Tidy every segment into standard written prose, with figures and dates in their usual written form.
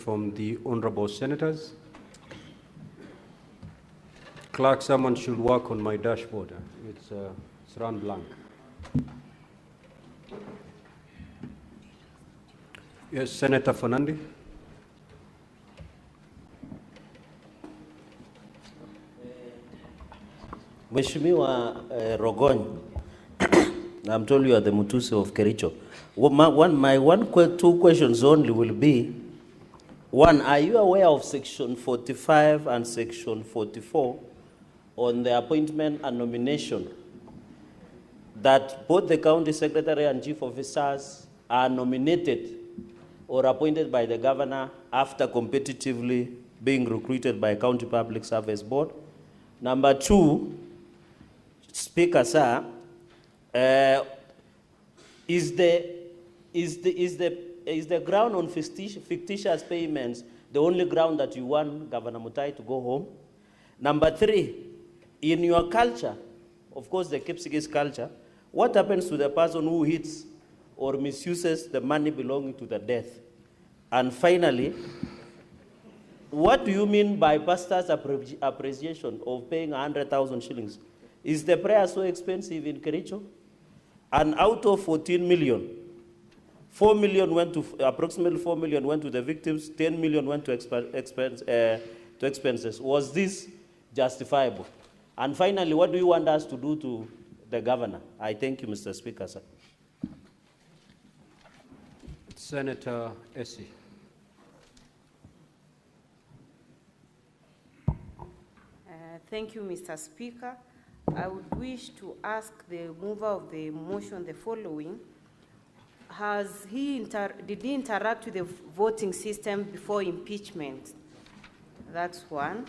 from the honorable senators. Clerk, someone should work on my dashboard. It's run blank. Yes, Senator Fernandi. Mheshimiwa Rogony, I'm told you are the Mutusi of Kericho. Two questions only will be, one, are you aware of Section 45 and Section 44 on the appointment and nomination that both the county secretary and chief officers are nominated or appointed by the governor after competitively being recruited by County Public Service Board? Number two, Speaker, sir, is the ground on fictitious payments the only ground that you want Governor Mutai to go home? Number three, in your culture, of course the Kipsigis culture, what happens to the person who hits or misuses the money belonging to the death? And finally, what do you mean by pastor's appreciation of paying 100,000 shillings? Is the prayer so expensive in Kericho? And out of 14 million, 4 million went to, approximately 4 million went to the victims, 10 million went to expenses. Was this justifiable? And finally, what do you want us to do to the governor? I thank you, Mr. Speaker, sir. Senator Essie. Thank you, Mr. Speaker. I would wish to ask the mover of the motion the following. Did he interact with the voting system before impeachment? That's one.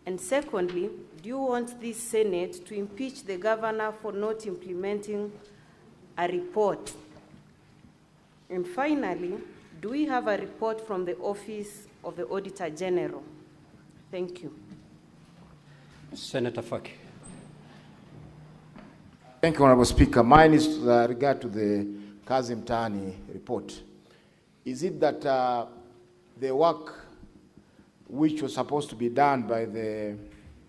And secondly, do you want this Senate to impeach the governor for not implementing a report? And finally, do we have a report from the Office of the Auditor General? Thank you. Senator Faki. Thank you, Honorable Speaker. Mine is with regard to the Kazi Mtaani report. Is it that the work which was supposed to be done by the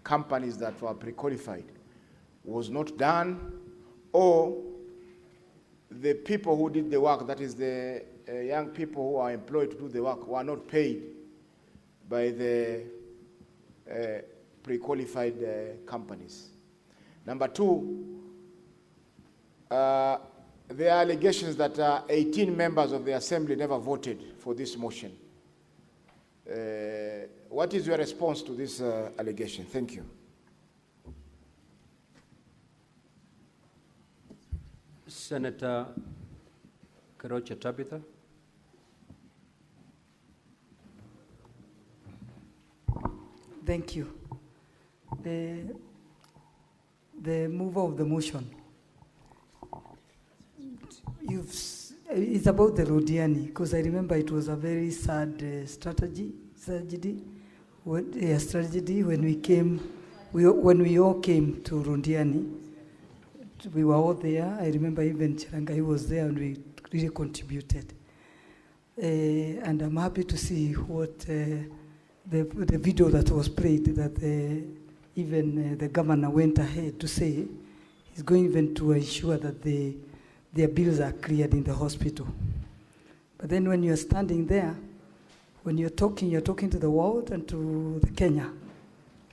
companies that were pre-qualified was not done, or the people who did the work, that is the young people who are employed to do the work, were not paid by the pre-qualified companies? Number two, there are allegations that 18 members of the Assembly never voted for this motion. What is your response to this allegation? Thank you. Senator Karocha Tabitha. Thank you. The mover of the motion, it's about the Rodiani, because I remember it was a very sad tragedy when we all came to Rondiani. We were all there. I remember even Chirangai was there, and we really contributed. And I'm happy to see what the video that was played, that even the governor went ahead to say he's going even to ensure that their bills are cleared in the hospital. But then when you're standing there, when you're talking to the world and to the Kenya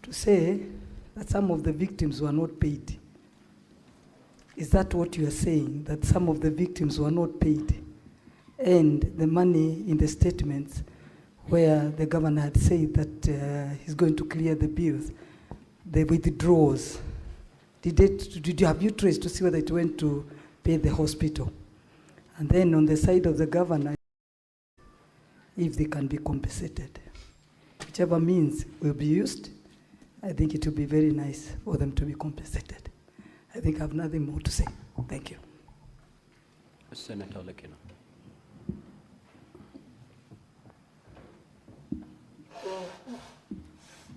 to say that some of the victims were not paid. Is that what you are saying, that some of the victims were not paid? And the money in the statements where the governor had said that he's going to clear the bills, the withdrawals, have you traced to see whether it went to pay the hospital? And then on the side of the governor, if they can be compensated. Whichever means will be used, I think it will be very nice for them to be compensated. I think I have nothing more to say. Thank you. Senator Lekina.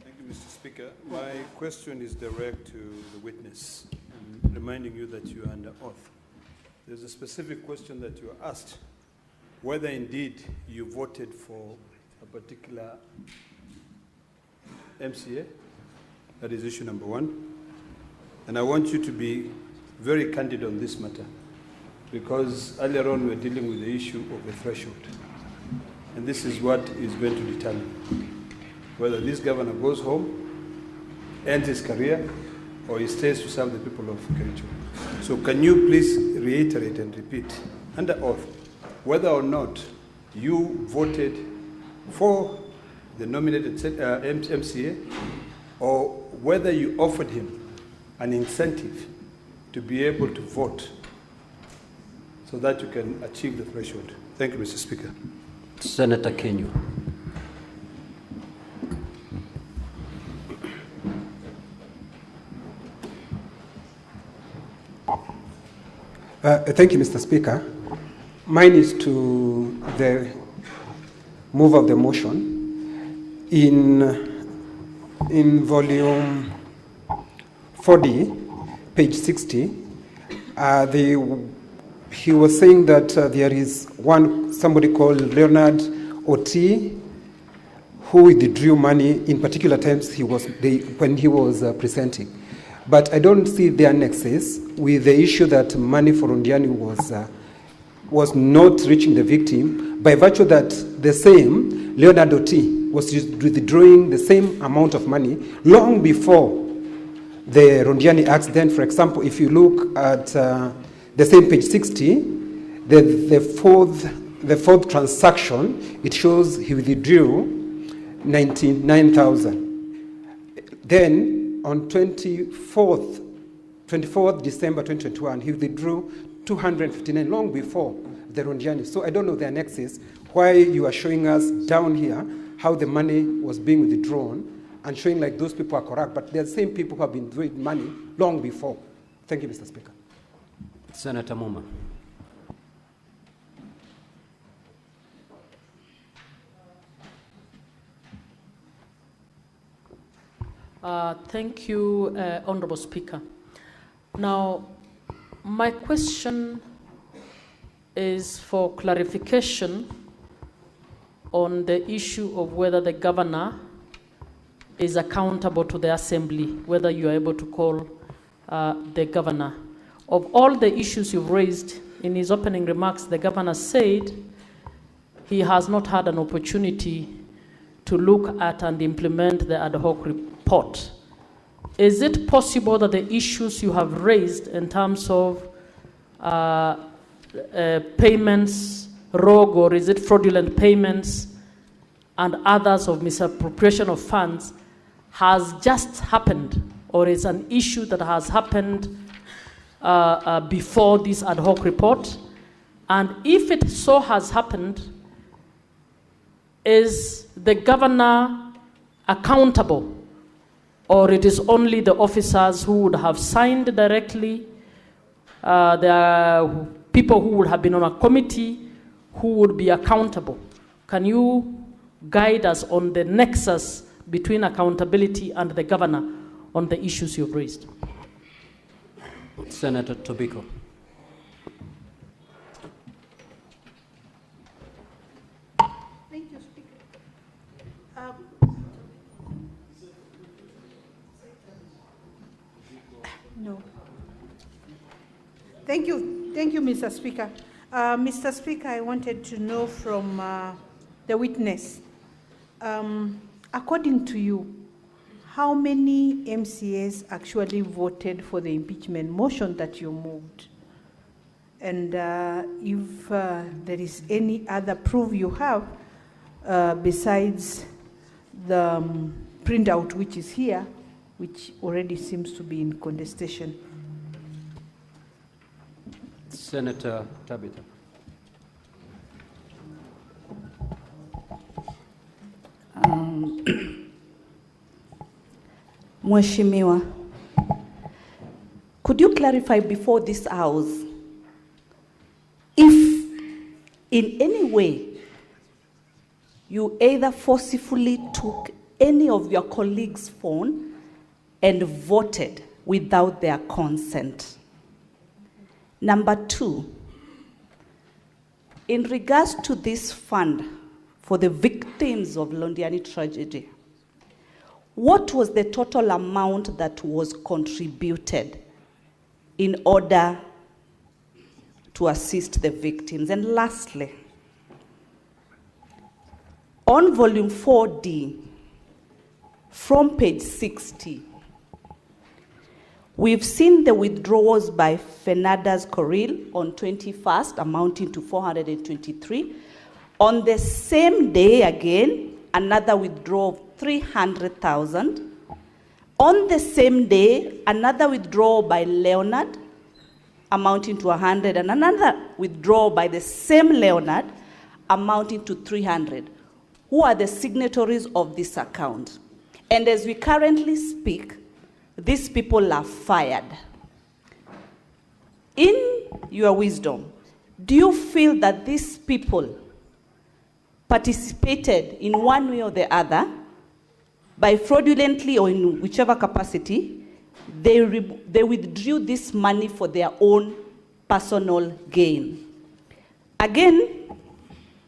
Thank you, Mr. Speaker. My question is direct to the witness, and reminding you that you are under oath. There's a specific question that you asked, whether indeed you voted for a particular MCA. That is issue number one. And I want you to be very candid on this matter, because earlier on we were dealing with the issue of the threshold. And this is what is going to determine whether this governor goes home, ends his career, or he stays to serve the people of Kericho. So can you please reiterate and repeat under oath whether or not you voted for the nominated MCA, or whether you offered him an incentive to be able to vote so that you can achieve the threshold? Thank you, Mr. Speaker. Senator Kenyu. Thank you, Mr. Speaker. Mine is to the move of the motion. In volume 40, page 60, he was saying that there is somebody called Leonard Oti who withdrew money in particular times when he was presenting. But I don't see the annexes with the issue that money for Rondiani was not reaching the victim, by virtue that the same Leonard Oti was withdrawing the same amount of money long before the Rondiani accident. For example, if you look at the same page 60, the fourth transaction, it shows he withdrew 99,000. Then on 24th December 2021, he withdrew 259, long before the Rondiani. So I don't know the annexes, why you are showing us down here how the money was being withdrawn and showing like those people are correct, but they're the same people who have been withdrawing money long before. Thank you, Mr. Speaker. Senator Muma. Thank you, Honorable Speaker. Now, my question is for clarification on the issue of whether the governor is accountable to the assembly, whether you are able to call the governor. Of all the issues you've raised, in his opening remarks, the governor said he has not had an opportunity to look at and implement the ad hoc report. Is it possible that the issues you have raised in terms of payments, rogue, or is it fraudulent payments, and others of misappropriation of funds has just happened, or is an issue that has happened before this ad hoc report? And if it so has happened, is the governor accountable, or it is only the officers who would have signed directly? There are people who would have been on a committee who would be accountable. Can you guide us on the nexus between accountability and the governor on the issues you've raised? Senator Tobiko. Thank you, Speaker. No. Thank you, Mr. Speaker. Mr. Speaker, I wanted to know from the witness, according to you, how many MCAs actually voted for the impeachment motion that you moved? And if there is any other proof you have besides the printout which is here, which already seems to be in contestation. Senator Tabitha. Mheshimiwa, could you clarify before this house if in any way you either forcefully took any of your colleagues' phone and voted without their consent? Number two, in regards to this fund for the victims of Londiani tragedy, what was the total amount that was contributed in order to assist the victims? And lastly, on volume 4D, from page 60, we've seen the withdrawals by Fernandez Coril on 21st, amounting to 423. On the same day again, another withdrawal of 300,000. On the same day, another withdrawal by Leonard, amounting to 100, and another withdrawal by the same Leonard, amounting to 300. Who are the signatories of this account? And as we currently speak, these people are fired. In your wisdom, do you feel that these people participated in one way or the other by fraudulently or in whichever capacity, they withdrew this money for their own personal gain? Again,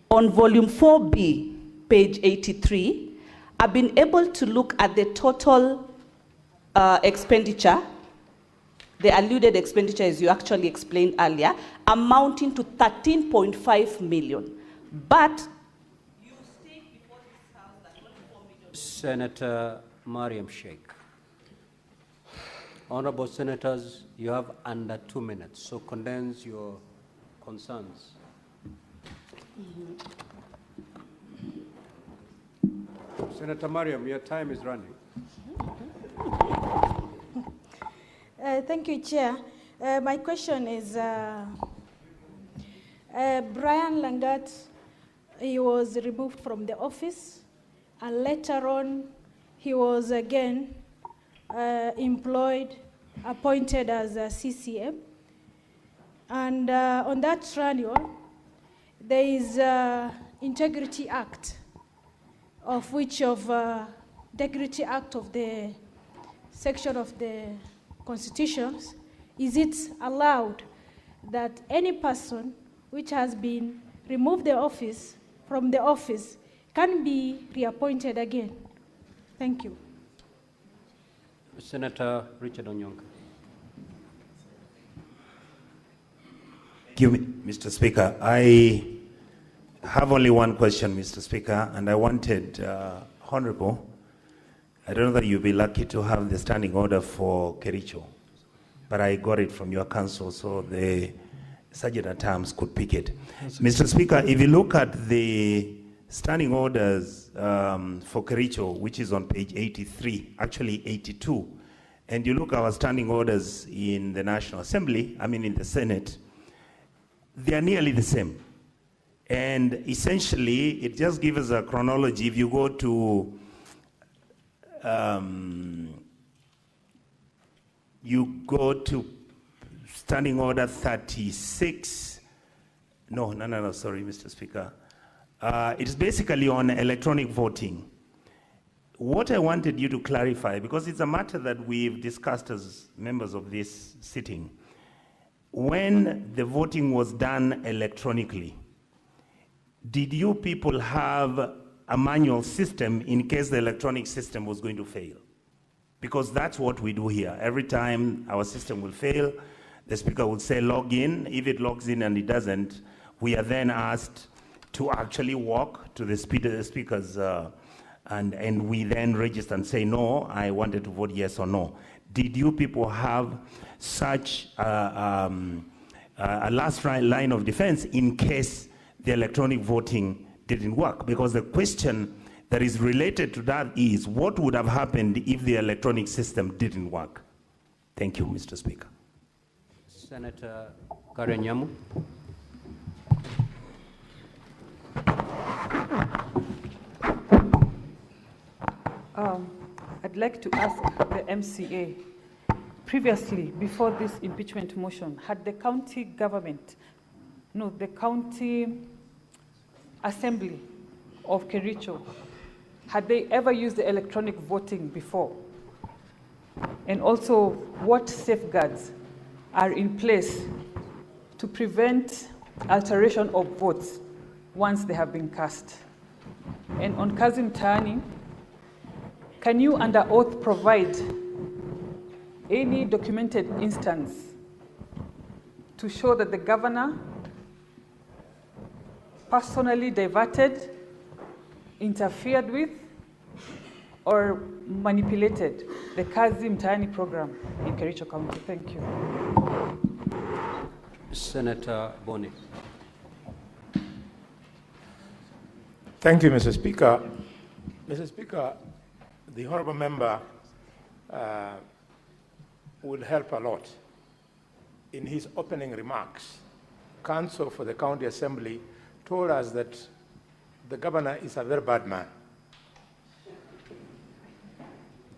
on volume 4B, page 83, I've been able to look at the total expenditure, the alluded expenditure, as you actually explained earlier, amounting to 13.5 million. But you state before this house that only 4 million. Senator Mariam Sheikh. Honorable Senators, you have under 2 minutes, so condense your concerns. Senator Mariam, your time is running. Thank you, Chair. My question is, Brian Langat, he was removed from the office, and later on, he was again appointed as a CCM. And on that trial, there is Integrity Act, of which Integrity Act of the section of the Constitution, is it allowed that any person which has been removed from the office can be reappointed again? Thank you. Senator Richard Onyonka. Thank you, Mr. Speaker. I have only one question, Mr. Speaker, and I wanted, Honorable, I don't know that you'll be lucky to have the standing order for Kericho, but I got it from your council, so the Sergeant at Arms could pick it. Mr. Speaker, if you look at the standing orders for Kericho, which is on page 83, actually 82, and you look at our standing orders in the National Assembly, in the Senate, they are nearly the same. And essentially, it just gives us a chronology. If you go to Standing Order 36. Sorry, Mr. Speaker. It's basically on electronic voting. What I wanted you to clarify, because it's a matter that we've discussed as members of this sitting, when the voting was done electronically, did you people have a manual system in case the electronic system was going to fail? Because that's what we do here. Every time our system will fail, the speaker will say log in. If it logs in and it doesn't, we are then asked to actually walk to the speakers and we then register and say, no, I wanted to vote yes or no. Did you people have such a last line of defense in case the electronic voting didn't work? Because the question that is related to that is, what would have happened if the electronic system didn't work? Thank you, Mr. Speaker. Senator Karen Nyamu. I'd like to ask the MCA, previously, before this impeachment motion, had the county government, the county assembly of Kericho, had they ever used the electronic voting before? And also, what safeguards are in place to prevent alteration of votes once they have been cast? And on Kazi Mtaani, can you under oath provide any documented instance to show that the governor personally diverted, interfered with, or manipulated the Kazi Mtaani program in Kericho County? Thank you. Senator Boni. Thank you, Mr. Speaker. Mr. Speaker, the honorable member will help a lot. In his opening remarks, counsel for the county assembly told us that the governor is a very bad man.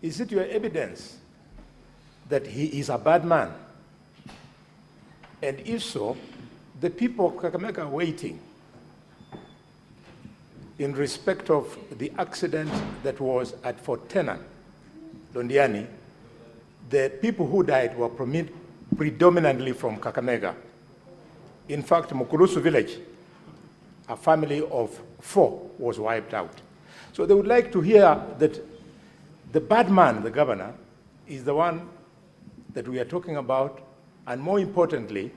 Is it your evidence that he is a bad man? And if so, the people of Kakamega are waiting in respect of the accident that was at Fort Tenan, Londiani. The people who died were predominantly from Kakamega. In fact, Mukurusu village, a family of 4 was wiped out. So they would like to hear that the bad man, the governor, is the one that we are talking about, and more importantly,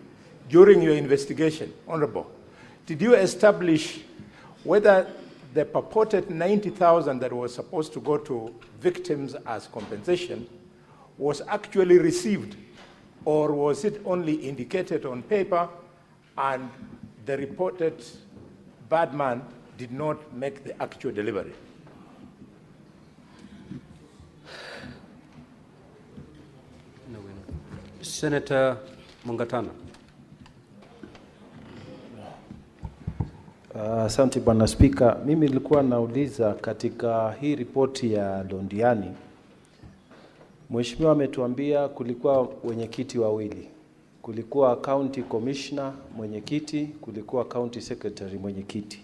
during your investigation, Honorable, did you establish whether the purported 90,000 that was supposed to go to victims as compensation was actually received, or was it only indicated on paper and the reported bad man did not make the actual delivery? Senator Mungatana. Asante Bwana Spika. Mimi nilikuwa nauliza katika hii ripoti ya Londiani, Mheshimiwa ametuambia kulikuwa wenyekiti wawili. Kulikuwa county commissioner mwenyekiti, kulikuwa county secretary mwenyekiti.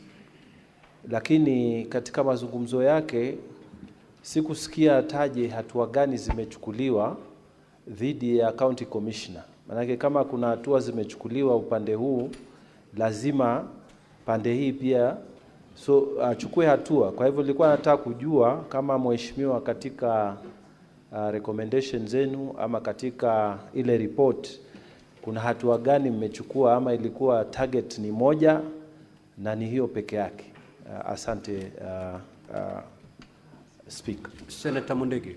Lakini katika mazungumzo yake sikusikia taje hatua gani zimechukuliwa dhidi ya county commissioner. Manake kama kuna hatua zimechukuliwa upande huu, lazima pande hii pia achukue hatua. Kwa hivyo nilikuwa nataka kujua kama mheshimiwa katika recommendation zenu ama katika ile report kuna hatua gani mmechukua, ama ilikuwa target ni moja na ni hiyo peke yake. Asante Speaker. Senator Mundegi.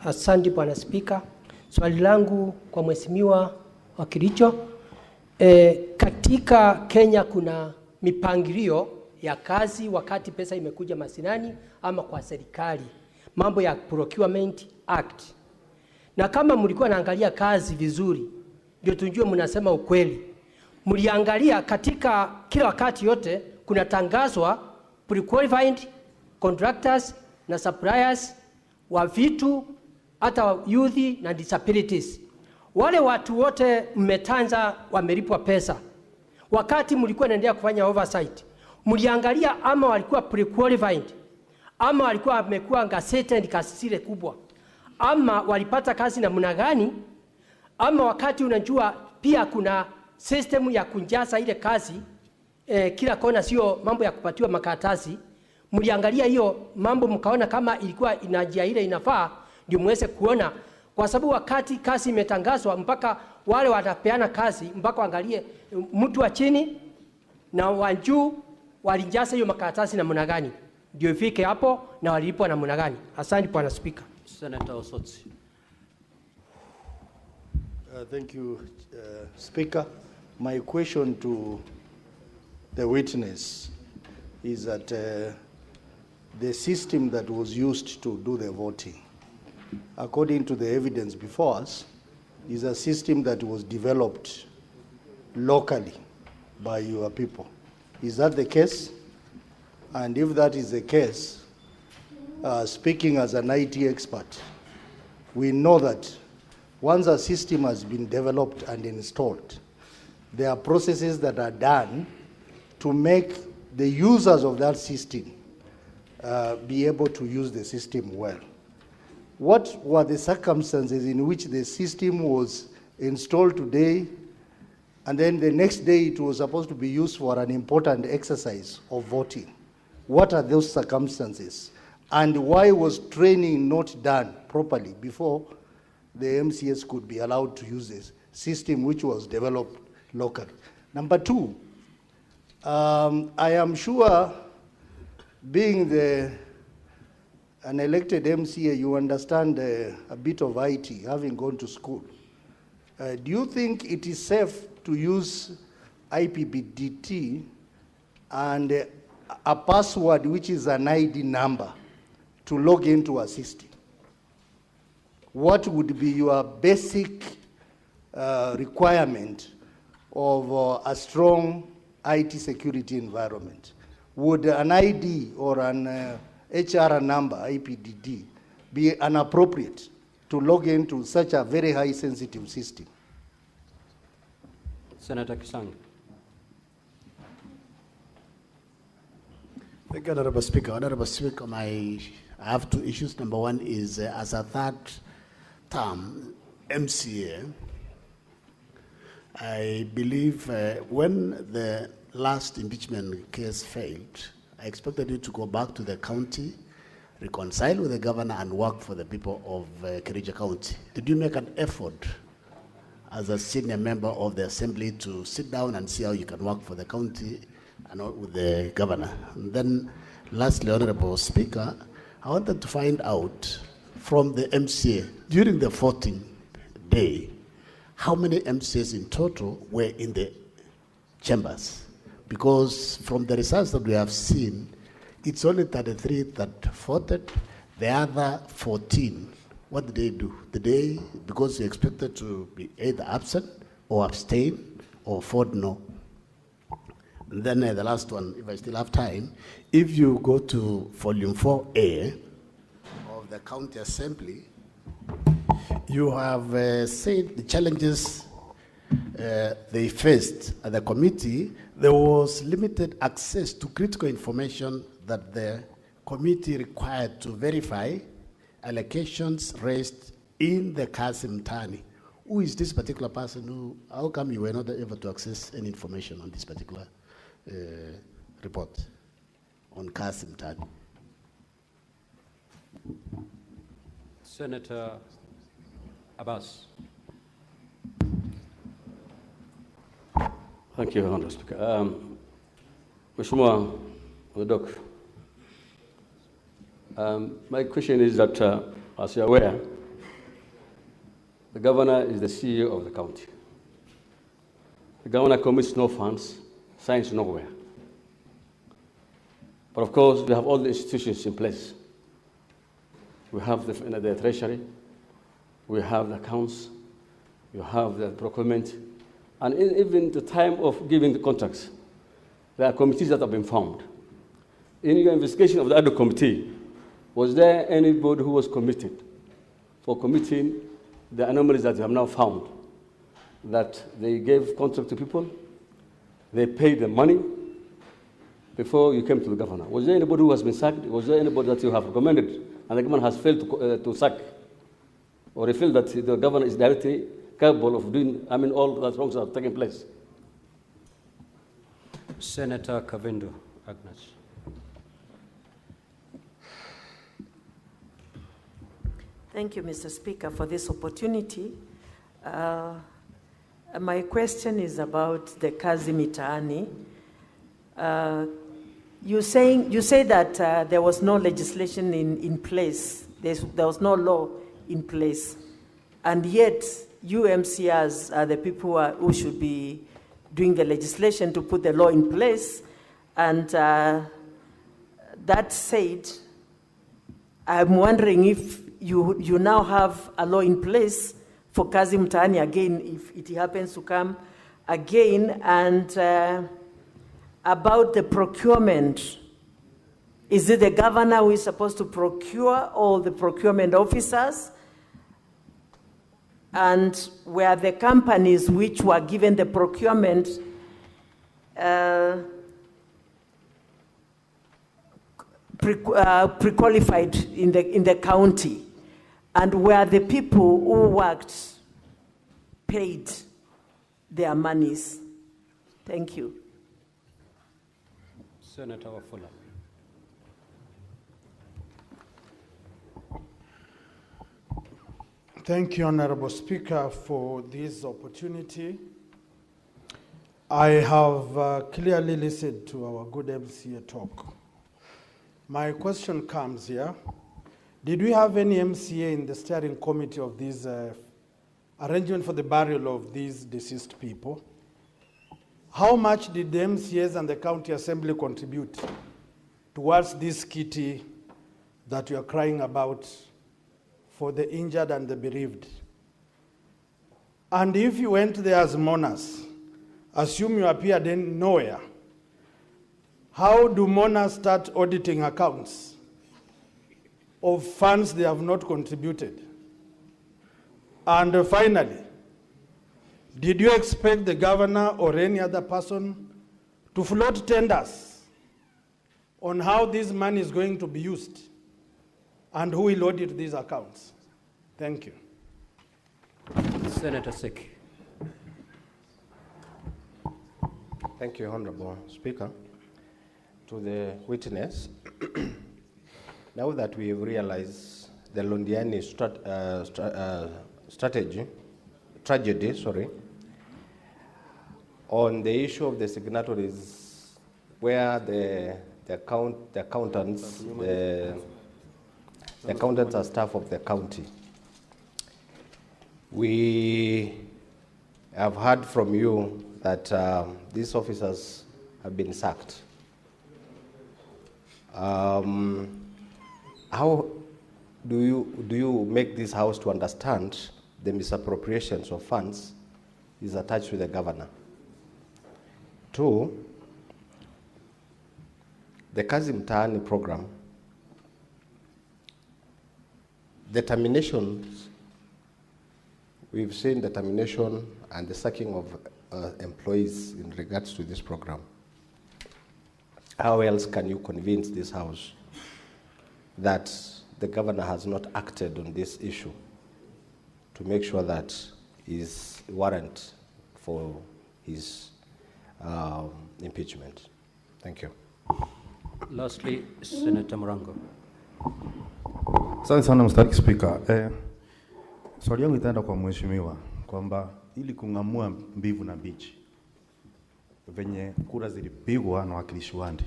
Asante Bwana Spika. Swali langu kwa mheshimiwa wa Kericho. Katika Kenya kuna mipangilio ya kazi wakati pesa imekuja masinani ama kwa serikali. Mambo ya Procurement Act. Na kama mlikuwa naangalia kazi vizuri, ndio tujue mnasema ukweli. Mliangalia katika kila wakati yote kuna tangazwa pre-qualified contractors na suppliers wa vitu, hata youth na disabilities. Wale watu wote mmetanza wamelipwa pesa. Wakati mlikuwa naendelea kufanya oversight, mliangalia ama walikuwa pre-qualified, ama walikuwa wamekuwa gazetted kasile kubwa, ama walipata kazi namna gani, ama wakati unajua pia kuna system ya kunjaza ile kazi kila kona, sio mambo ya kupatiwa makaratasi. Mliangalia hiyo mambo mkaona kama ilikuwa inajia ile inafaa, ndio muweze kuona, kwa sababu wakati kazi imetangazwa mpaka wale watapeana kazi mpaka waangalie mtu wa chini na wa juu walinjaza hiyo makaratasi namna gani, ndio ifike hapo na walipwa namna gani. Asante Bwana Speaker. Senator Osotsi. Thank you, Speaker. My question to the witness is that the system that was used to do the voting, according to the evidence before us, is a system that was developed locally by your people. Is that the case? And if that is the case, speaking as an IT expert, we know that once a system has been developed and installed, there are processes that are done to make the users of that system be able to use the system well. What were the circumstances in which the system was installed today and then the next day it was supposed to be used for an important exercise of voting. What are those circumstances? And why was training not done properly before the MCAs could be allowed to use this system which was developed locally? Number two, I am sure, being an elected MCA, you understand a bit of IT, having gone to school. Do you think it is safe to use IPBDT and a password which is an ID number to log into a system? What would be your basic requirement of a strong IT security environment? Would an ID or an HR number, IPDD, be inappropriate to log into such a very high sensitive system? Senator Kisang. Thank you, Honorable Speaker. Honorable Speaker, I have two issues. Number one is, as a third term MCA, I believe when the last impeachment case failed, I expected you to go back to the county, reconcile with the governor, and work for the people of Kericho County. Did you make an effort as a senior member of the assembly to sit down and see how you can work for the county and with the governor? And then lastly, Honorable Speaker, I wanted to find out from the MCA, during the 14th day, how many MCAs in total were in the chambers? Because from the results that we have seen, it's only 33 that voted. The other 14, what did they do? Did they, because they expected to be either absent or abstain or vote no? And then the last one, if I still have time, if you go to volume 4A of the county assembly, you have said the challenges they faced at the committee. There was limited access to critical information that the committee required to verify allocations raised in the Kasim Tani. Who is this particular person? How come you were not able to access any information on this particular report on Kasim Tani? Senator Abbas. Thank you, Honorable Speaker. Mheshimiwa Odok, my question is that, as you're aware, the governor is the CEO of the county. The governor commits no funds, signs nowhere. But of course, we have all the institutions in place. We have the treasury, we have the accounts, you have the procurement, and even the time of giving the contracts, there are committees that have been formed. In your investigation of the other committee, was there anybody who was committed for committing the anomalies that you have now found, that they gave contract to people, they paid the money before you came to the governor? Was there anybody who has been sacked? Was there anybody that you have recommended and the government has failed to sack? Or you feel that the governor is directly capable of doing, all that wrongs are taking place? Senator Kavindu Agnes. Thank you, Mr. Speaker, for this opportunity. My question is about the Kazi Mitaani. You say that there was no legislation in place. There was no law in place. And yet, you MCAs are the people who should be doing the legislation to put the law in place. And that said, I'm wondering if you now have a law in place for Kazi Mtaani again, if it happens to come again, and about the procurement. Is it the governor who is supposed to procure, or the procurement officers? And were the companies which were given the procurement pre-qualified in the county? And were the people who worked paid their monies. Thank you. Senator Wafula. Thank you, Honorable Speaker, for this opportunity. I have clearly listened to our good MCA talk. My question comes here. Did we have any MCA in the steering committee of this arrangement for the burial of these deceased people? How much did the MCAs and the county assembly contribute towards this kitty that you are crying about for the injured and the bereaved? And if you went there as mourners, assume you appeared in nowhere, how do mourners start auditing accounts of funds they have not contributed? And finally, did you expect the governor or any other person to float tenders on how this money is going to be used and who will audit these accounts? Thank you. Senator Seki. Thank you, Honorable Speaker. To the witness, now that we have realized the Londiani tragedy, on the issue of the signatories, where the accountants are staff of the county, we have heard from you that these officers have been sacked. How do you make this House to understand the misappropriations of funds is attached to the governor? 2, the Kazi Mtaani program, the terminations, we've seen the termination and the sacking of employees in regards to this program. How else can you convince this House that the governor has not acted on this issue to make sure that is warrant for his impeachment? Thank you. Lastly, Senator Morango. Asante sana Mr. Speaker. Swali yangu itaenda kwa mheshimiwa kwamba ili kung'amua mbivu na mbichi venye kura zilipigwa na wakilishi wandi,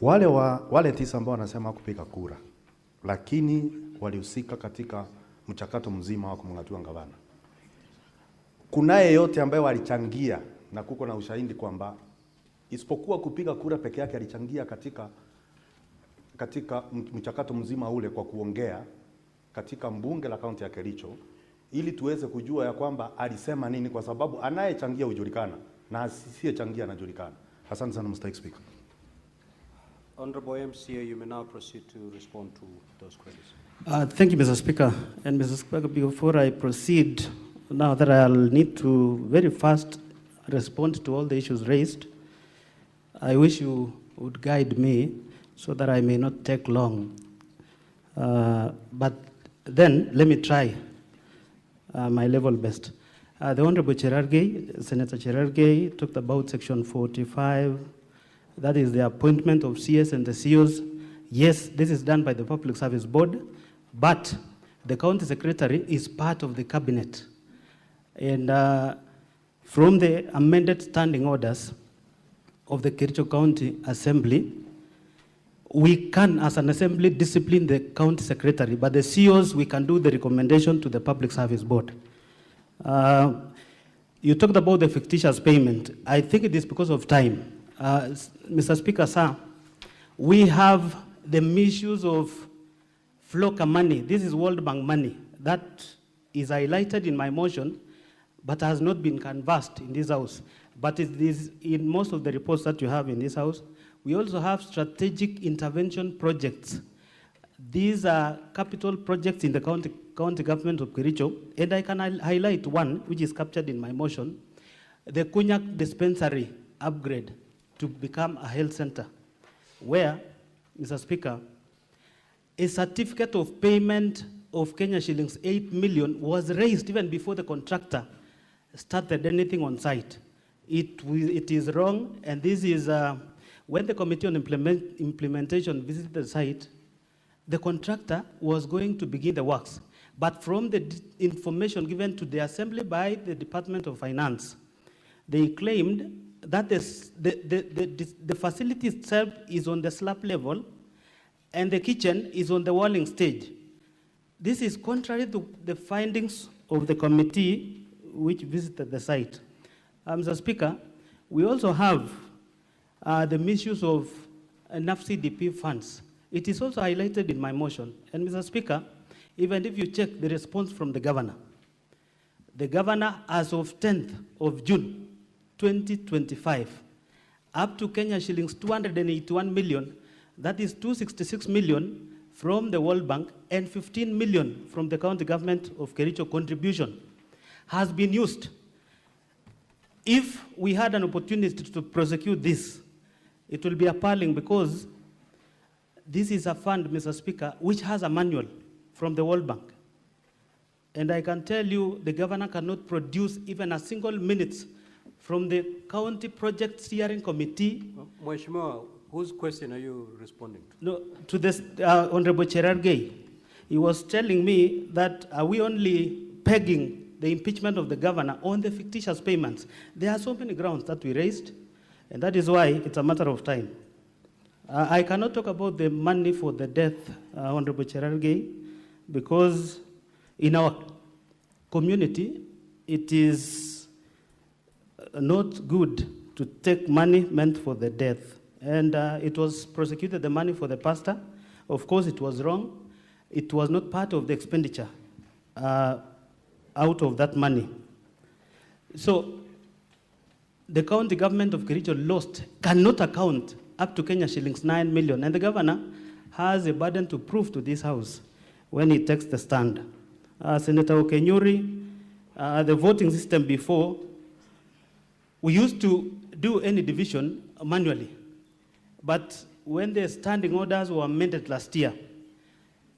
wale 9 ambao wanasema kupiga kura lakini walihusika katika mchakato mzima wa kumng'atua gavana, kunaye yote ambaye walichangia na kuko na ushahidi kwamba isipokuwa kupiga kura peke yake alichangia katika mchakato mzima ule kwa kuongea katika mbunge la kaunti ya Kericho, ili tuweze kujua ya kwamba alisema nini, kwa sababu anayechangia hujulikana na asiyechangia anajulikana. Asante sana Mr. Speaker. Honorable MCA, you may now proceed to respond to those queries. Thank you, Mr. Speaker. And Mr. Speaker, before I proceed, now that I'll need to very fast respond to all the issues raised, I wish you would guide me so that I may not take long. But then let me try my level best. The Honorable Senator Cherargei talked about Section 45. That is the appointment of CS and the COs. Yes, this is done by the Public Service Board, but the County Secretary is part of the cabinet. And from the amended standing orders of the Kericho County Assembly, we can, as an assembly, discipline the county secretary, but the COs, we can do the recommendation to the Public Service Board. You talked about the fictitious payment. I think it is because of time. Mr. Speaker, sir, we have the misuse of FLOCA money. This is World Bank money. That is highlighted in my motion, but has not been canvassed in this House. But it is in most of the reports that you have in this House. We also have strategic intervention projects. These are capital projects in the county government of Kericho, and I can highlight one which is captured in my motion, the Kunyak dispensary upgrade to become a health center, where, Mr. Speaker, a certificate of payment of Kenya shillings 8 million was raised even before the contractor started anything on site. It is wrong, and this is when the Committee on Implementation visited the site, the contractor was going to begin the works. But from the information given to the Assembly by the Department of Finance, they claimed that the facility itself is on the slab level and the kitchen is on the walling stage. This is contrary to the findings of the committee which visited the site. Mr. Speaker, we also have the misuse of enough CDP funds. It is also highlighted in my motion. And Mr. Speaker, even if you check the response from the governor, as of 10th of June, 2025, up to Kenya shillings 281 million, that is 266 million from the World Bank and 15 million from the county government of Kericho contribution has been used. If we had an opportunity to prosecute this, it will be appalling because this is a fund, Mr. Speaker, which has a manual from the World Bank. And I can tell you the governor cannot produce even a single minute from the county project steering committee. Mheshimiwa, whose question are you responding to? No, to this Honorable Cherargei. He was telling me that are we only pegging the impeachment of the governor on the fictitious payments? There are so many grounds that we raised, and that is why it's a matter of time. I cannot talk about the money for the death, Honorable Cherargei, because in our community, it is not good to take money meant for the death. And it was prosecuted, the money for the pastor. Of course, it was wrong. It was not part of the expenditure out of that money. So the county government of Kericho cannot account up to Kenya shillings 9 million. And the governor has a burden to prove to this house when he takes the stand. Senator Okenyuri, the voting system before, we used to do any division manually. But when the standing orders were amended last year,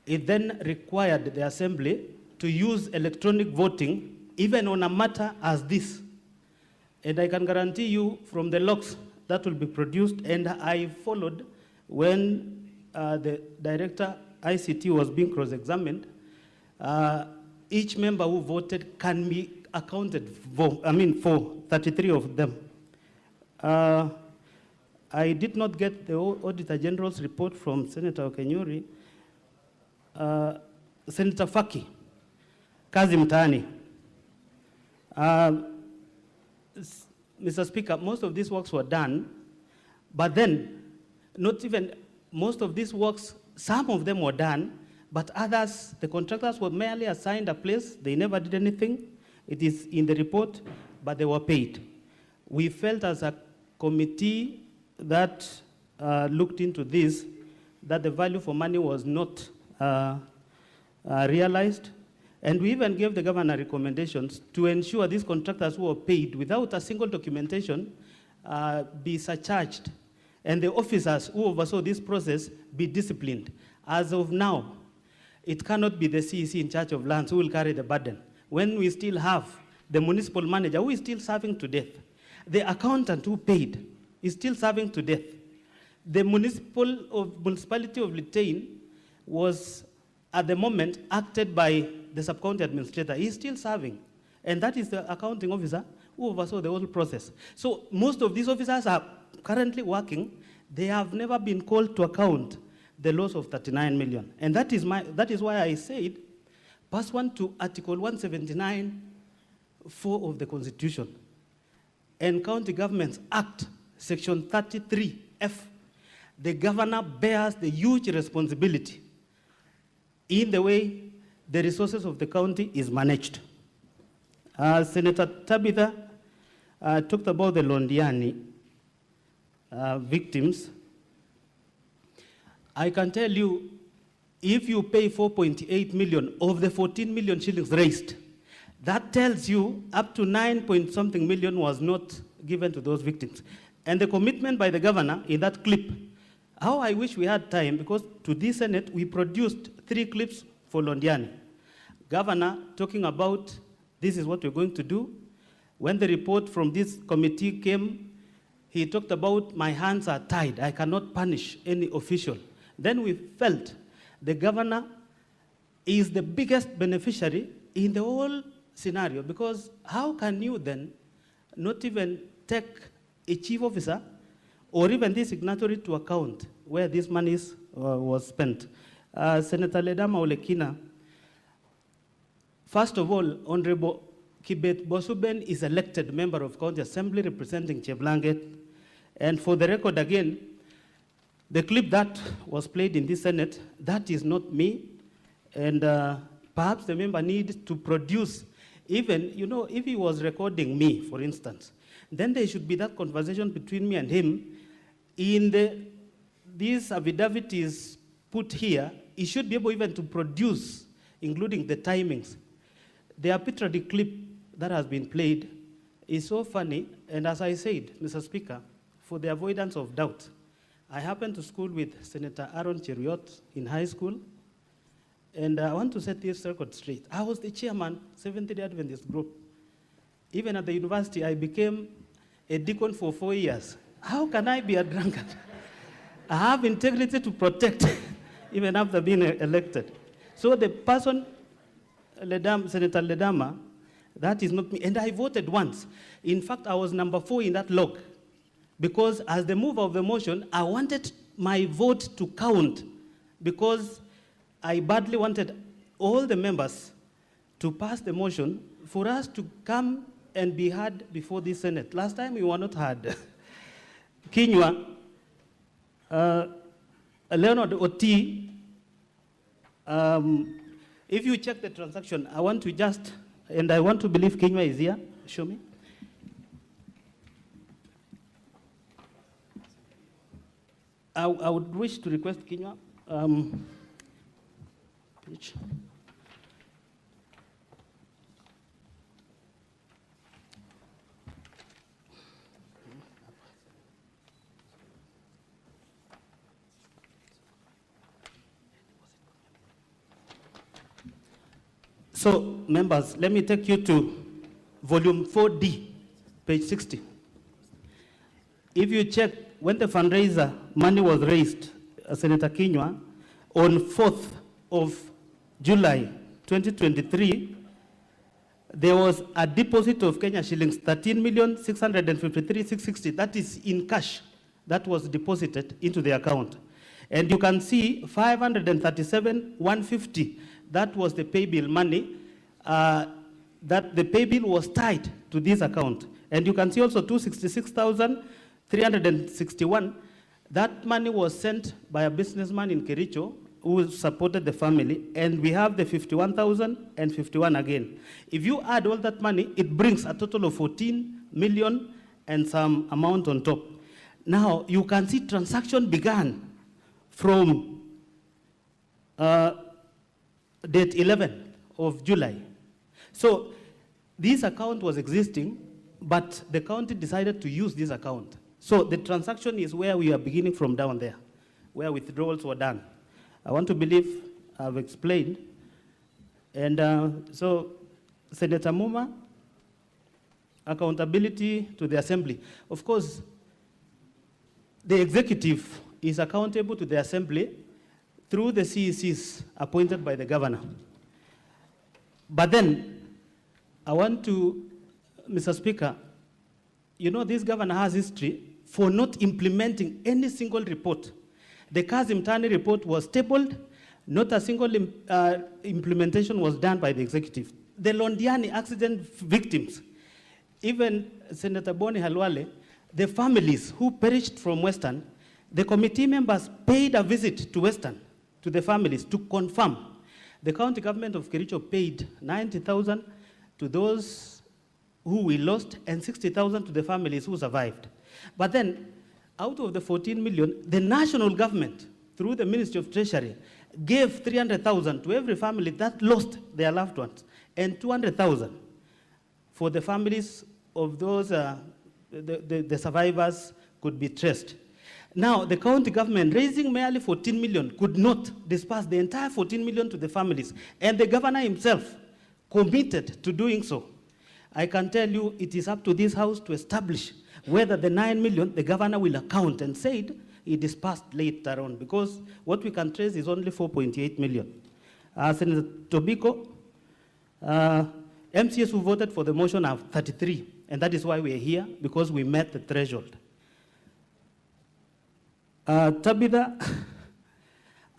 it then required the assembly to use electronic voting even on a matter as this. And I can guarantee you from the logs that will be produced, and I followed when the director ICT was being cross-examined, each member who voted can be accounted for, for 33 of them. I did not get the Auditor General's report from Senator Okenyuri. Senator Faki, Kazi Mtaani. Mr. Speaker, most of these works were done, but then not even most of these works, some of them were done, but others, the contractors were merely assigned a place, they never did anything. It is in the report, but they were paid. We felt as a committee that looked into this, that the value for money was not realized. And we even gave the governor recommendations to ensure these contractors who were paid without a single documentation be surcharged, and the officers who oversaw this process be disciplined. As of now, it cannot be the CEC in charge of lands who will carry the burden, when we still have the municipal manager who is still serving to death. The accountant who paid is still serving to death. The municipality of Litein was, at the moment, acted by the sub-county administrator. He's still serving. And that is the accounting officer who oversaw the whole process. So most of these officers are currently working. They have never been called to account the loss of 39 million. And that is why I said, pursuant to Article 179(4) of the Constitution and County Governments Act, Section 33F, the governor bears the huge responsibility in the way the resources of the county is managed. Senator Tabitha talked about the Londiani victims. I can tell you, if you pay 4.8 million of the 14 million shillings raised, that tells you up to 9-point-something million was not given to those victims. And the commitment by the governor in that clip, how I wish we had time, because to this Senate, we produced 3 clips for Londiani. Governor talking about this is what we're going to do. When the report from this committee came, he talked about my hands are tied. I cannot punish any official. Then we felt the governor is the biggest beneficiary in the whole scenario, because how can you then not even take a chief officer or even the signatory to account where this money was spent? Senator Ledama Olekina, first of all, Honorable Kibet Bosuben is elected member of County Assembly representing Cheblanget. And for the record again, the clip that was played in the Senate, that is not me. And perhaps the member needs to produce, even, you know, if he was recording me, for instance, then there should be that conversation between me and him. In this affidavit is put here, he should be able even to produce, including the timings. The arbitrary clip that has been played is so funny, and as I said, Mr. Speaker, for the avoidance of doubt, I happened to school with Senator Aaron Cheruiyot in high school, and I want to set this record straight. I was the chairman, Seventh-day Adventist group. Even at the university, I became a deacon for 4 years. How can I be a drunkard? I have integrity to protect, even after being elected. So the person, Senator Ledama, that is not me. And I voted once. In fact, I was number 4 in that log, because as the mover of the motion, I wanted my vote to count, because I badly wanted all the members to pass the motion for us to come and be heard before the Senate. Last time we were not heard. Kinywa, Leonard Oti, if you check the transaction, I want to just, and I want to believe Kinywa is here. Show me. I would wish to request Kinywa. Page. So, members, let me take you to volume 4D, page 60. If you check, when the fundraiser money was raised, Senator Kinywa, on 4th of July 2023, there was a deposit of Kenya shillings 13,653,660. That is in cash that was deposited into the account. And you can see 537,150. That was the pay bill money. That the pay bill was tied to this account. And you can see also 266,361. That money was sent by a businessman in Kericho who supported the family, and we have the 51,051 again. If you add all that money, it brings a total of 14 million and some amount on top. Now, you can see transaction began from date 11 of July. So this account was existing, but the county decided to use this account. So the transaction is where we are beginning from down there, where withdrawals were done. I want to believe I've explained. And so, Senator Muma, accountability to the Assembly. Of course, the executive is accountable to the Assembly through the CECs appointed by the governor. But then, I want to, Mr. Speaker, you know this governor has history for not implementing any single report. The Kazim Tani report was tabled, not a single implementation was done by the executive. The Londiani accident victims, even Senator Boni Halwale, the families who perished from Western, the committee members paid a visit to Western, to the families, to confirm. The county government of Kericho paid 90,000 to those who we lost and 60,000 to the families who survived. But then, out of the 14 million, the national government, through the Ministry of Treasury, gave 300,000 to every family that lost their loved ones, and 200,000 for the families of those, the survivors could be traced. Now, the county government, raising merely 14 million, could not disperse the entire 14 million to the families, and the governor himself committed to doing so. I can tell you it is up to this House to establish whether the 9 million the governor will account and said it dispersed later on, because what we can trace is only 4.8 million. Senator Tobiko, MCAs who voted for the motion are 33, and that is why we are here, because we met the threshold. Tabitha,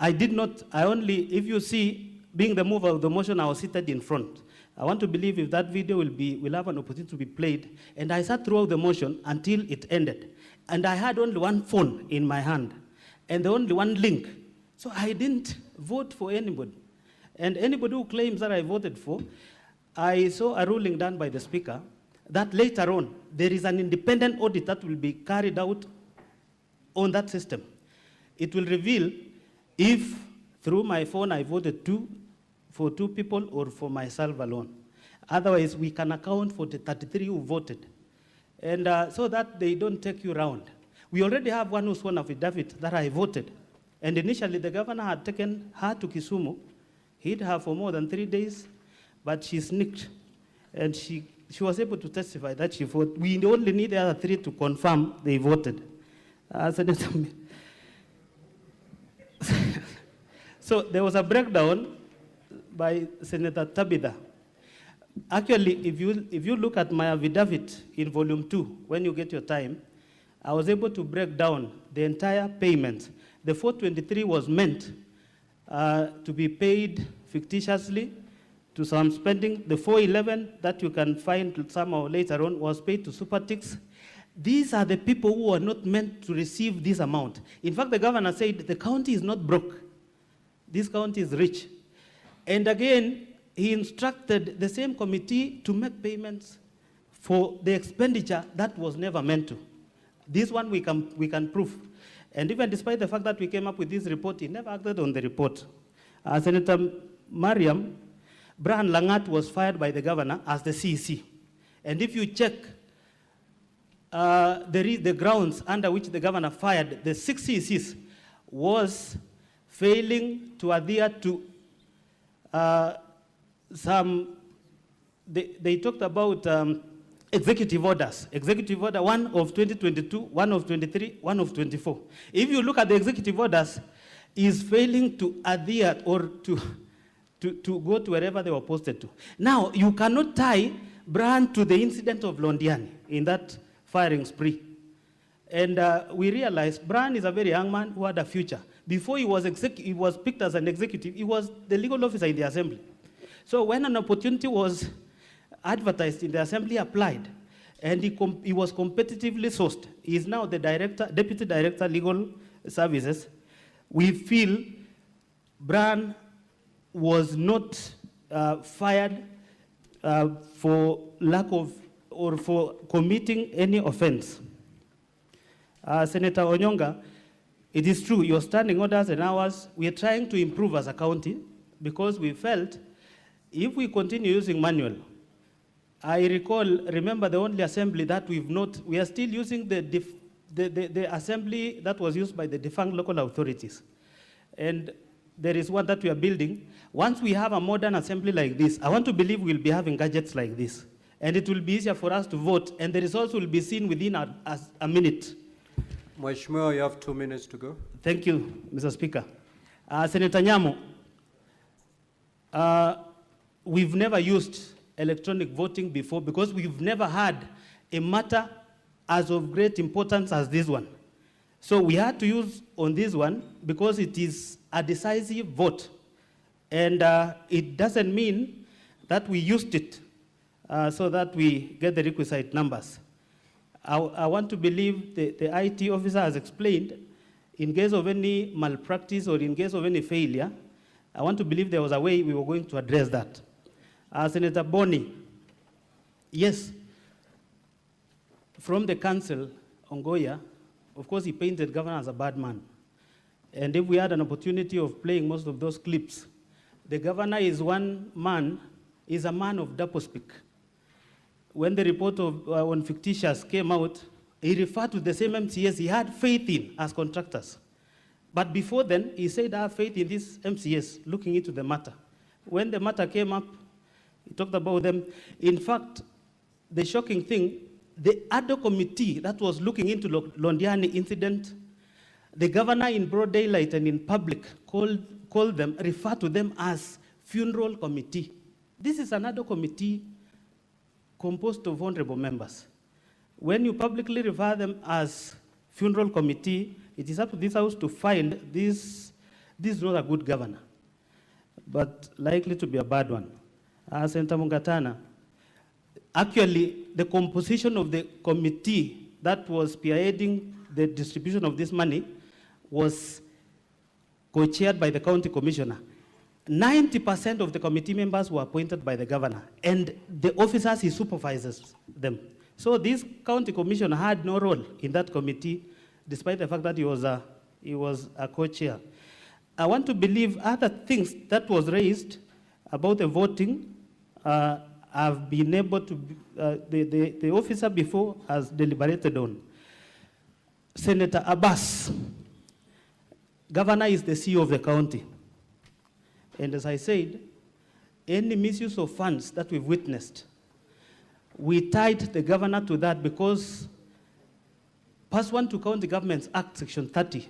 if you see, being the mover of the motion, I was seated in front. I want to believe if that video will have an opportunity to be played, and I sat throughout the motion until it ended. And I had only one phone in my hand, and only one link. So I didn't vote for anybody. And anybody who claims that I voted for, I saw a ruling done by the Speaker that later on, there is an independent audit that will be carried out on that system. It will reveal if, through my phone, I voted for two people or for myself alone. Otherwise, we can account for the 33 who voted. And so that they don't take you around. We already have one who sworn affidavit that I voted. And initially, the governor had taken her to Kisumu, hid her for more than 3 days, but she sneaked. And she was able to testify that she voted. We only need the other 3 to confirm they voted. So there was a breakdown by Senator Tabitha. Actually, if you look at my affidavit in volume 2, when you get your time, I was able to break down the entire payment. The 423 was meant to be paid fictitiously to some spending. The 411 that you can find somehow later on was paid to Supertix. These are the people who are not meant to receive this amount. In fact, the governor said the county is not broke. This county is rich. And again, he instructed the same committee to make payments for the expenditure that was never meant to. This one we can prove. And even despite the fact that we came up with this report, he never acted on the report. Senator Mariam, Brian Langat was fired by the governor as the CEC. And if you check the grounds under which the governor fired the 6 CECs was failing to adhere to they talked about executive orders. Executive order 1 of 2022, 1 of 23, 1 of 24. If you look at the executive orders, is failing to adhere or to go to wherever they were posted to. Now, you cannot tie Brian to the incident of Londiani in that firing spree. And we realized Brian is a very young man who had a future. Before he was picked as an executive, he was the legal officer in the assembly. So when an opportunity was advertised in the assembly, he applied. And he was competitively sourced. He is now the deputy director, legal services. We feel Brian was not fired for lack of or for committing any offense. Senator Onyonga, it is true, your standing orders and ours, we are trying to improve as a county because we felt if we continue using manual, remember the only assembly that we are still using the assembly that was used by the defunct local authorities. And there is one that we are building. Once we have a modern assembly like this, I want to believe we'll be having gadgets like this. And it will be easier for us to vote, and the results will be seen within a minute. Mheshimiwa, you have 2 minutes to go. Thank you, Mr. Speaker. Senator Nyamo, we've never used electronic voting before because we've never had a matter as of great importance as this one. So we had to use on this one because it is a decisive vote. And it doesn't mean that we used it so that we get the requisite numbers. I want to believe the IT officer has explained, in case of any malpractice or in case of any failure, I want to believe there was a way we were going to address that. Senator Boni, yes, from the council, Ongoya, of course, he painted governor as a bad man. And if we had an opportunity of playing most of those clips, the governor is a man of doublespeak. When the report on fictitious came out, he referred to the same MCAs he had faith in as contractors. But before then, he said, I have faith in these MCAs, looking into the matter. When the matter came up, he talked about them. In fact, the shocking thing, the ADO committee that was looking into Londiani incident, the governor in broad daylight and in public called them, referred to them as funeral committee. This is an ADO committee composed of honorable members. When you publicly refer them as funeral committee, it is up to this house to find this is not a good governor, but likely to be a bad one. Senator Mungatana, actually, the composition of the committee that was spearheading the distribution of this money was co-chaired by the county commissioner. 90% of the committee members were appointed by the governor, and the officers he supervises them. So this county commissioner had no role in that committee, despite the fact that he was a co-chair. I want to believe other things that was raised about the voting have been able to, the officer before has deliberated on. Senator Abbas, governor is the CEO of the county. And as I said, any misuse of funds that we've witnessed, we tied the governor to that because Pursuant to County Governments Act, Section 30,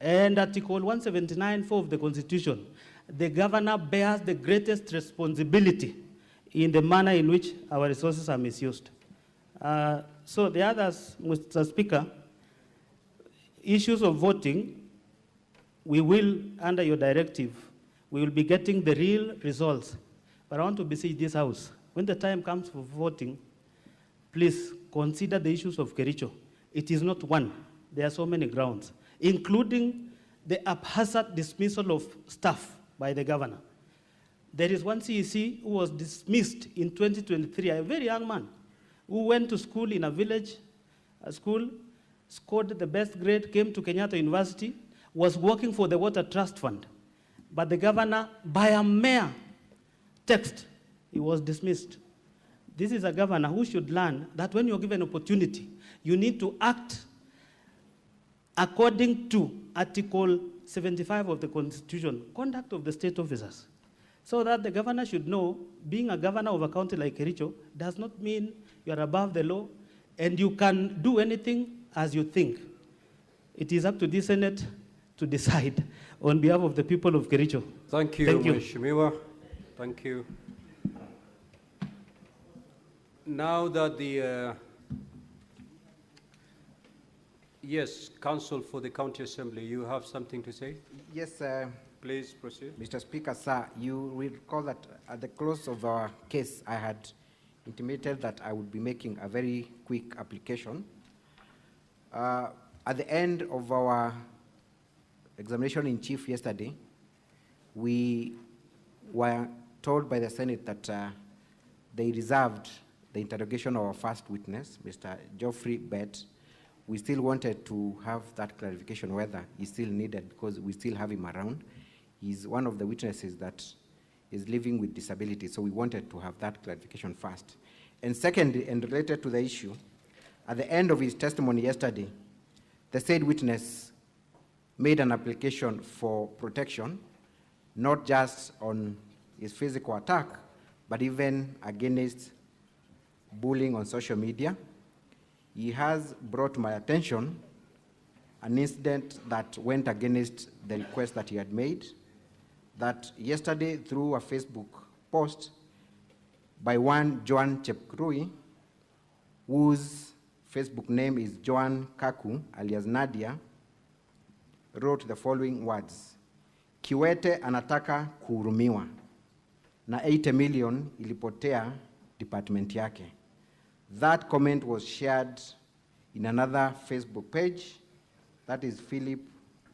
and Article 179(4) of the Constitution, the governor bears the greatest responsibility in the manner in which our resources are misused. So the others, Mr. Speaker, issues of voting, we will, under your directive, we will be getting the real results. But I want to beseech this House, when the time comes for voting, please consider the issues of Kericho. It is not one. There are so many grounds, including the haphazard dismissal of staff by the governor. There is one CEC who was dismissed in 2023, a very young man, who went to school in a village, school, scored the best grade, came to Kenyatta University, was working for the Water Trust Fund. But the governor, by a mere text, he was dismissed. This is a governor who should learn that when you're given opportunity, you need to act according to Article 75 of the Constitution, conduct of the state officers, so that the governor should know, being a governor of a county like Kericho does not mean you're above the law and you can do anything as you think. It is up to the Senate to decide on behalf of the people of Kericho. Thank you, Mheshimiwa. Thank you. Now that the yes, Council for the County Assembly, you have something to say? Yes, please proceed. Mr. Speaker, sir, you will recall that at the close of our case, I had intimated that I would be making a very quick application. At the end of our examination in chief yesterday, we were told by the Senate that they reserved the interrogation of our first witness, Mr. Geoffrey Bett. We still wanted to have that clarification whether he's still needed because we still have him around. He's one of the witnesses that is living with disability, so we wanted to have that clarification first. And second, and related to the issue, at the end of his testimony yesterday, the said witness made an application for protection, not just on his physical attack, but even against bullying on social media. He has brought to my attention an incident that went against the request that he had made, that yesterday through a Facebook post by one Joan Chepkrui, whose Facebook name is Joan Kaku, alias Nadia, wrote the following words: Kiwete anataka kuhurumiwa na 80 million ilipotea department yake. That comment was shared in another Facebook page, that is Philip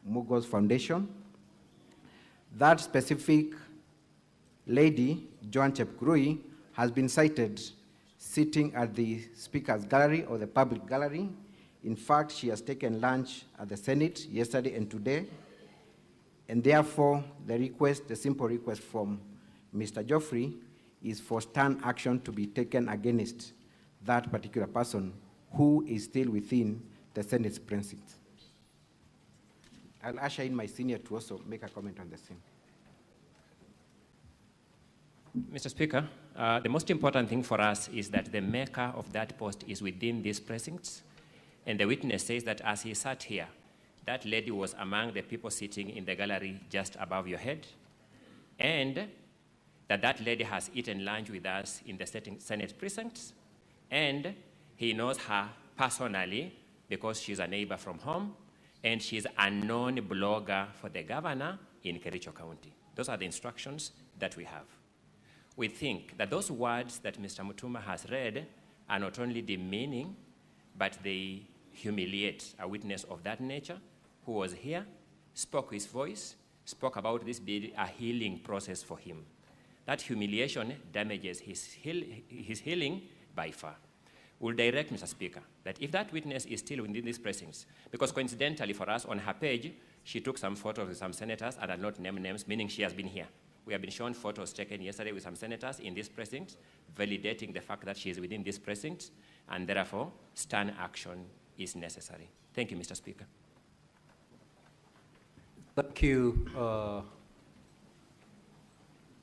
Mugo's Foundation. That specific lady, Joan Chepkrui, has been cited sitting at the Speaker's Gallery or the public gallery. In fact, she has taken lunch at the Senate yesterday and today, and therefore the simple request from Mr. Geoffrey is for stern action to be taken against that particular person who is still within the Senate's precincts. I'll usher in my senior to also make a comment on the same. Mr. Speaker, The most important thing for us is that the maker of that post is within these precincts, and the witness says that as he sat here, that lady was among the people sitting in the gallery just above your head, and that lady has eaten lunch with us in the Senate precincts, and he knows her personally because she's a neighbor from home, and she's a known blogger for the governor in Kericho County. Those are the instructions that we have. We think that those words that Mr. Mutuma has read are not only demeaning, but they humiliate a witness of that nature who was here, spoke his voice, spoke about this being a healing process for him. That humiliation damages his healing by far. We'll direct, Mr. Speaker, that if that witness is still within these precincts, because coincidentally for us on her page, she took some photos with some senators and had not named names, meaning she has been here. We have been shown photos taken yesterday with some senators in this precinct, validating the fact that she is within this precinct, and therefore, stern action is necessary. Thank you, Mr. Speaker. Thank you,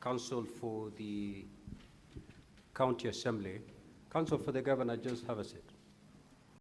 Counsel for the County Assembly. Counsel for the Governor, just have a seat.